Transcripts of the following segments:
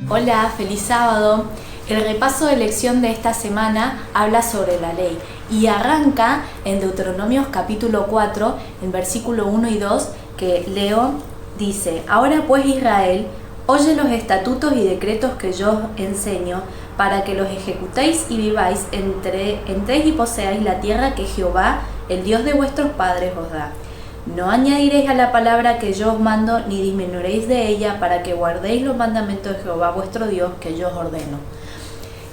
Hola, feliz sábado. El repaso de lección de esta semana habla sobre la ley y arranca en Deuteronomios capítulo 4, en versículo 1 y 2, que leo, dice: Ahora pues Israel, oye los estatutos y decretos que yo os enseño, para que los ejecutéis y viváis, entréis y poseáis la tierra que Jehová, el Dios de vuestros padres, os da. No añadiréis a la palabra que yo os mando, ni disminuiréis de ella, para que guardéis los mandamientos de Jehová vuestro Dios, que yo os ordeno.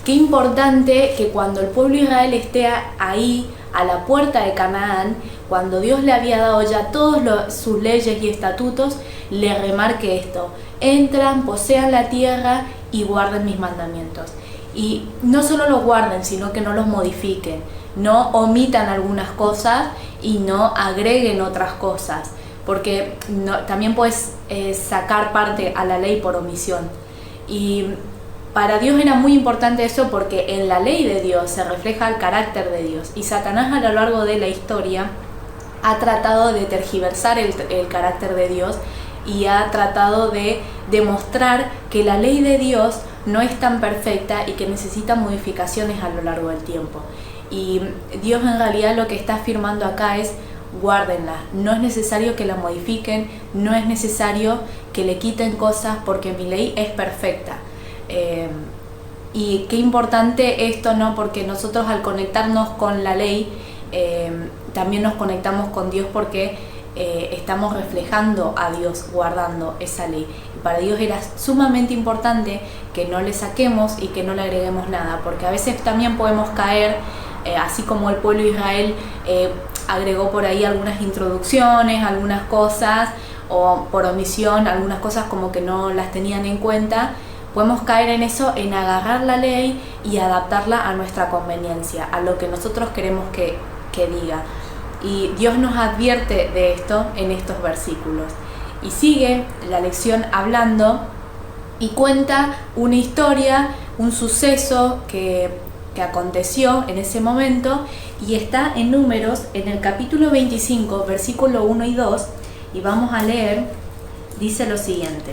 Qué importante que cuando el pueblo de Israel esté ahí, a la puerta de Canaán, cuando Dios le había dado ya todas sus leyes y estatutos, le remarque esto: entran, posean la tierra y guarden mis mandamientos. Y no solo los guarden, sino que no los modifiquen, no omitan algunas cosas y no agreguen otras cosas, porque también puedes sacar parte a la ley por omisión. Y para Dios era muy importante eso, porque en la ley de Dios se refleja el carácter de Dios, y Satanás a lo largo de la historia ha tratado de tergiversar el carácter de Dios y ha tratado de demostrar que la ley de Dios no es tan perfecta y que necesita modificaciones a lo largo del tiempo. Y Dios en realidad lo que está afirmando acá es: guárdenla, no es necesario que la modifiquen, no es necesario que le quiten cosas, porque mi ley es perfecta. Y qué importante esto, ¿no? Porque nosotros al conectarnos con la ley, también nos conectamos con Dios, porque estamos reflejando a Dios guardando esa ley. Y para Dios era sumamente importante que no le saquemos y que no le agreguemos nada, porque a veces también podemos caer, así como el pueblo de Israel agregó por ahí algunas introducciones, algunas cosas, o por omisión algunas cosas como que no las tenían en cuenta. Podemos caer en eso, en agarrar la ley y adaptarla a nuestra conveniencia, a lo que nosotros queremos que diga. Y Dios nos advierte de esto en estos versículos. Y sigue la lección hablando y cuenta una historia, un suceso que aconteció en ese momento, y está en Números, en el capítulo 25, versículo 1 y 2, y vamos a leer. Dice lo siguiente: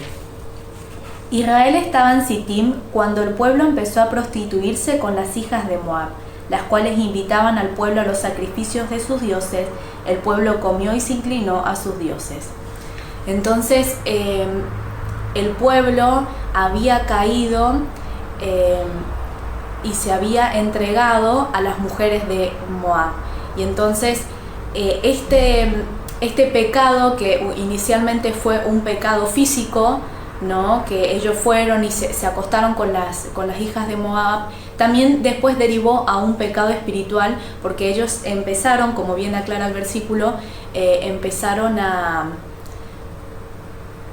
Israel estaba en Sittim cuando el pueblo empezó a prostituirse con las hijas de Moab, las cuales invitaban al pueblo a los sacrificios de sus dioses. El pueblo comió y se inclinó a sus dioses. Entonces el pueblo había caído y se había entregado a las mujeres de Moab. Y entonces este pecado, que inicialmente fue un pecado físico, ¿no? Que ellos fueron y se acostaron con las hijas de Moab, también después derivó a un pecado espiritual, porque ellos empezaron, como bien aclara el versículo, empezaron a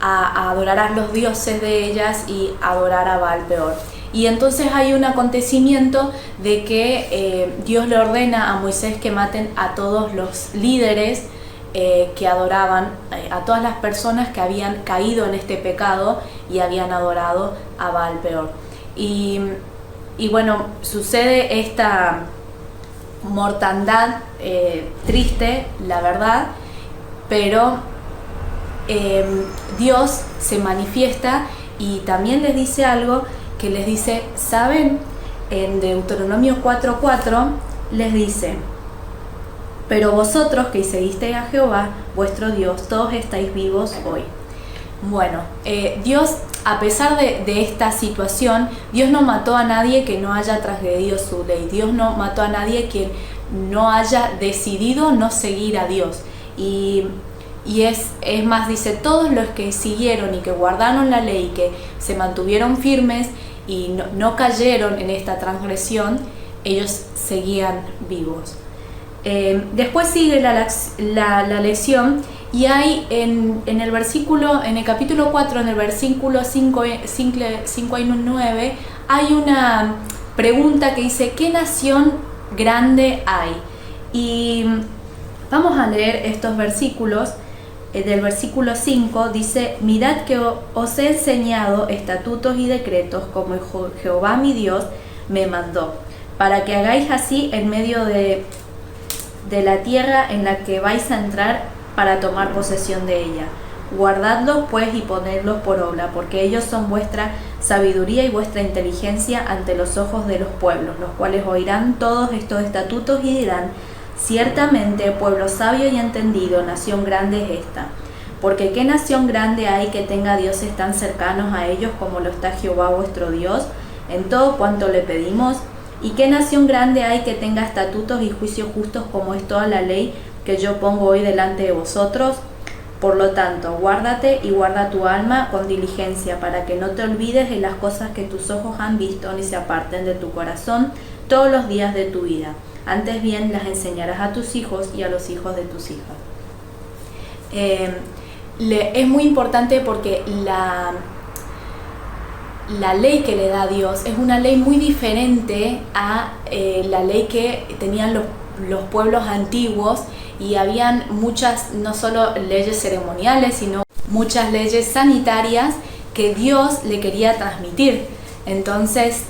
adorar a los dioses de ellas y adorar a Baal peor. Y entonces hay un acontecimiento de que Dios le ordena a Moisés que maten a todos los líderes que adoraban, a todas las personas que habían caído en este pecado y habían adorado a Baal peor. Y bueno, sucede esta mortandad triste, la verdad, pero Dios se manifiesta y también les dice algo, que les dice, ¿saben? En Deuteronomio 4:4 les dice: pero vosotros que seguisteis a Jehová, vuestro Dios, todos estáis vivos hoy. Bueno, Dios, a pesar de esta situación, Dios no mató a nadie que no haya transgredido su ley. Dios no mató a nadie que no haya decidido no seguir a Dios. Y es más, dice, todos los que siguieron y que guardaron la ley, que se mantuvieron firmes y no cayeron en esta transgresión, ellos seguían vivos. Después sigue la lección, y hay en el capítulo 4, en el versículo 5 y 9, hay una pregunta que dice: ¿qué nación grande hay? Y vamos a leer estos versículos. Del versículo 5 dice: mirad que os he enseñado estatutos y decretos como Jehová mi Dios me mandó, para que hagáis así en medio de la tierra en la que vais a entrar para tomar posesión de ella. Guardadlos pues y ponedlos por obra, porque ellos son vuestra sabiduría y vuestra inteligencia ante los ojos de los pueblos, los cuales oirán todos estos estatutos y dirán: ciertamente, pueblo sabio y entendido, nación grande es esta. Porque ¿qué nación grande hay que tenga dioses tan cercanos a ellos como lo está Jehová vuestro Dios, en todo cuanto le pedimos? ¿Y qué nación grande hay que tenga estatutos y juicios justos como es toda la ley que yo pongo hoy delante de vosotros? Por lo tanto, guárdate y guarda tu alma con diligencia, para que no te olvides de las cosas que tus ojos han visto, ni se aparten de tu corazón todos los días de tu vida. Antes bien las enseñarás a tus hijos y a los hijos de tus hijas. Es muy importante porque la ley que le da Dios es una ley muy diferente a la ley que tenían los pueblos antiguos, y habían muchas, no solo leyes ceremoniales, sino muchas leyes sanitarias que Dios le quería transmitir. Entonces,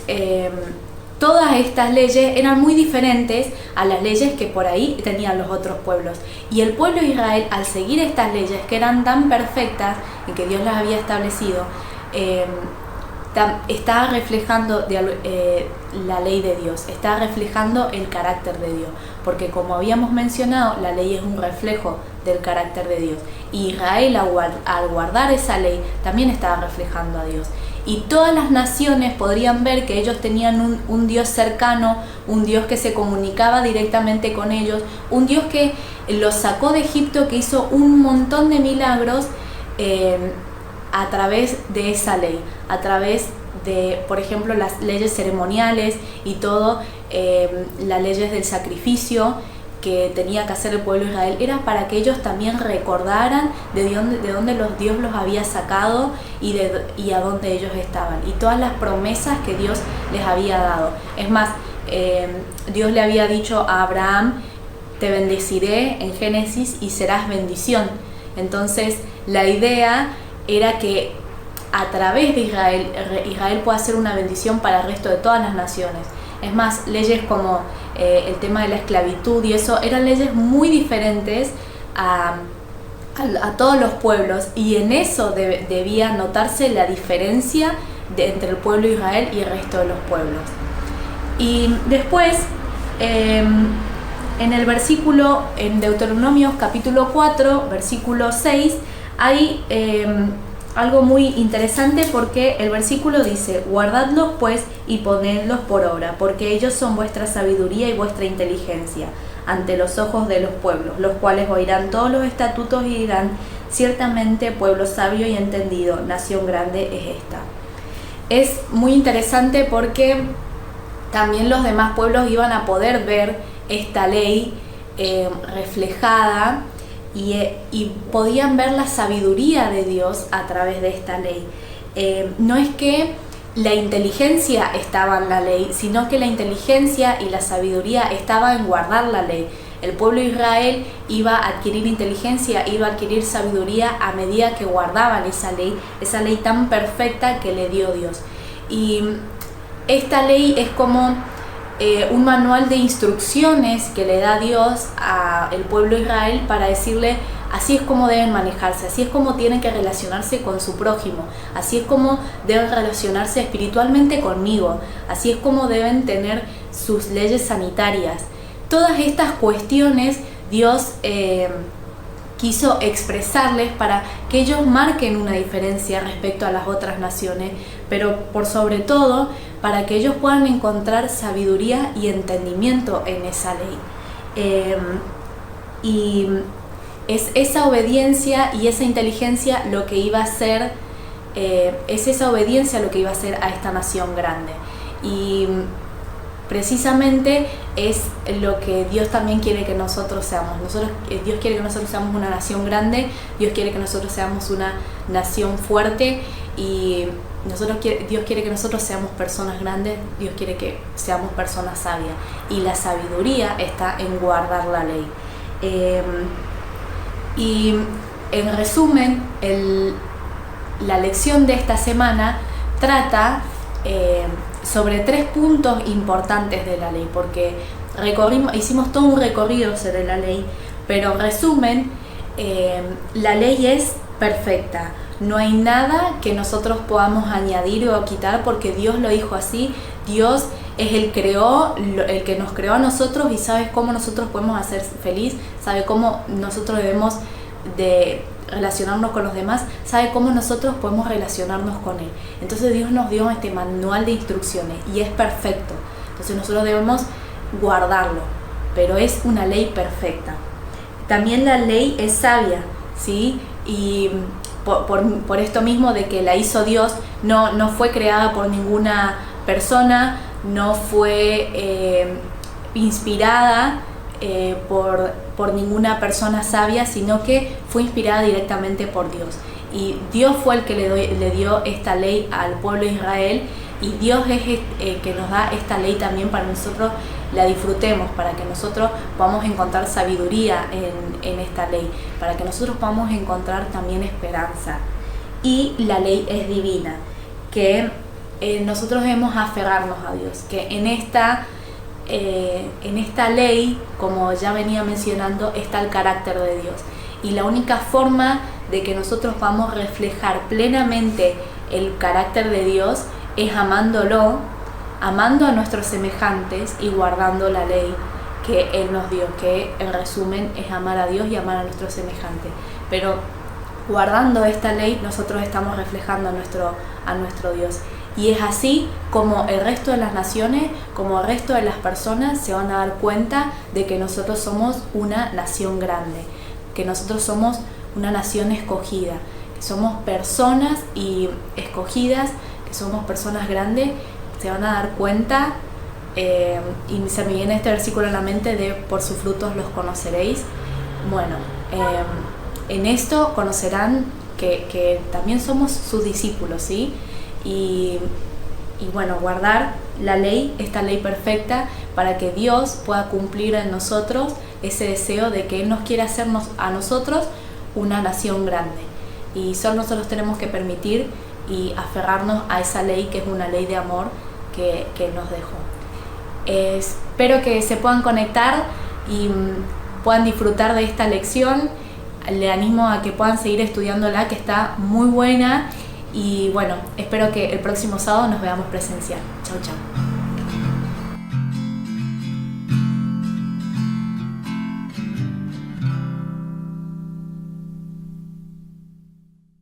todas estas leyes eran muy diferentes a las leyes que por ahí tenían los otros pueblos. Y el pueblo de Israel, al seguir estas leyes que eran tan perfectas y que Dios las había establecido, está reflejando la ley de Dios, está reflejando el carácter de Dios, porque como habíamos mencionado, la ley es un reflejo del carácter de Dios, y Israel al guardar esa ley también estaba reflejando a Dios. Y todas las naciones podrían ver que ellos tenían un Dios cercano, un Dios que se comunicaba directamente con ellos, un Dios que los sacó de Egipto, que hizo un montón de milagros a través de esa ley, a través de, por ejemplo, las leyes ceremoniales y todo, las leyes del sacrificio que tenía que hacer el pueblo de Israel, era para que ellos también recordaran de dónde Dios los había sacado y a dónde ellos estaban, y todas las promesas que Dios les había dado. Es más, Dios le había dicho a Abraham: te bendeciré en Génesis y serás bendición. Entonces la idea era que a través de Israel pueda ser una bendición para el resto de todas las naciones. Es más, leyes como el tema de la esclavitud y eso eran leyes muy diferentes a todos los pueblos, y en eso debía notarse la diferencia entre el pueblo de Israel y el resto de los pueblos. Y después, en el versículo, en Deuteronomios capítulo 4, versículo 6, hay algo muy interesante, porque el versículo dice: guardadlos pues y ponedlos por obra, porque ellos son vuestra sabiduría y vuestra inteligencia ante los ojos de los pueblos, los cuales oirán todos los estatutos y dirán: ciertamente, pueblo sabio y entendido, nación grande es esta. Es muy interesante porque también los demás pueblos iban a poder ver esta ley reflejada, y podían ver la sabiduría de Dios a través de esta ley. No es que la inteligencia estaba en la ley, sino que la inteligencia y la sabiduría estaba en guardar la ley. El pueblo de Israel iba a adquirir inteligencia, iba a adquirir sabiduría a medida que guardaban esa ley tan perfecta que le dio Dios. Y esta ley es como un manual de instrucciones que le da Dios al pueblo de Israel para decirle: así es como deben manejarse, así es como tienen que relacionarse con su prójimo, así es como deben relacionarse espiritualmente conmigo, así es como deben tener sus leyes sanitarias. Todas estas cuestiones Dios quiso expresarles para que ellos marquen una diferencia respecto a las otras naciones, pero por sobre todo para que ellos puedan encontrar sabiduría y entendimiento en esa ley. Y es esa obediencia y esa inteligencia lo que iba a hacer, es esa obediencia lo que iba a hacer a esta nación grande. Y precisamente es lo que Dios también quiere que nosotros seamos. Dios quiere que nosotros seamos una nación grande, Dios quiere que nosotros seamos una nación fuerte, y Dios quiere que nosotros seamos personas grandes, Dios quiere que seamos personas sabias, y la sabiduría está en guardar la ley. Y en resumen, la lección de esta semana trata sobre 3 puntos importantes de la ley, porque hicimos todo un recorrido sobre la ley, pero en resumen, la ley es perfecta. no hay nada que nosotros podamos añadir o quitar, porque Dios lo dijo así. Dios es el que nos creó a nosotros y sabe cómo nosotros podemos hacer feliz, sabe cómo nosotros debemos de relacionarnos con los demás, sabe cómo nosotros podemos relacionarnos con Él. Entonces Dios nos dio este manual de instrucciones y es perfecto. Entonces nosotros debemos guardarlo, pero es una ley perfecta. También la ley es sabia, ¿sí? Y por esto mismo de que la hizo Dios, no fue creada por ninguna persona, no fue inspirada por ninguna persona sabia, sino que fue inspirada directamente por Dios. Y Dios fue el que le dio esta ley al pueblo de Israel, y Dios es el que nos da esta ley también para nosotros la disfrutemos, para que nosotros podamos encontrar sabiduría en esta ley, para que nosotros podamos encontrar también esperanza. Y la ley es divina, que nosotros debemos aferrarnos a Dios, que en esta ley, como ya venía mencionando, está el carácter de Dios. Y la única forma de que nosotros podamos reflejar plenamente el carácter de Dios es amándolo, amando a nuestros semejantes y guardando la ley que Él nos dio, que en resumen es amar a Dios y amar a nuestros semejantes. Pero guardando esta ley nosotros estamos reflejando a nuestro Dios. Y es así como el resto de las naciones, como el resto de las personas se van a dar cuenta de que nosotros somos una nación grande, que nosotros somos una nación escogida, que somos personas y escogidas, que somos personas grandes. Se van a dar cuenta, y se me viene este versículo a la mente de por sus frutos los conoceréis. Bueno, en esto conocerán que también somos sus discípulos, ¿sí? Y bueno, guardar la ley, esta ley perfecta, para que Dios pueda cumplir en nosotros ese deseo de que Él nos quiere hacernos a nosotros una nación grande. Y solo nosotros tenemos que permitir y aferrarnos a esa ley, que es una ley de amor que nos dejó. Espero que se puedan conectar y puedan disfrutar de esta lección. Le animo a que puedan seguir estudiándola, que está muy buena. Y bueno, espero que el próximo sábado nos veamos presencial. Chau, chau.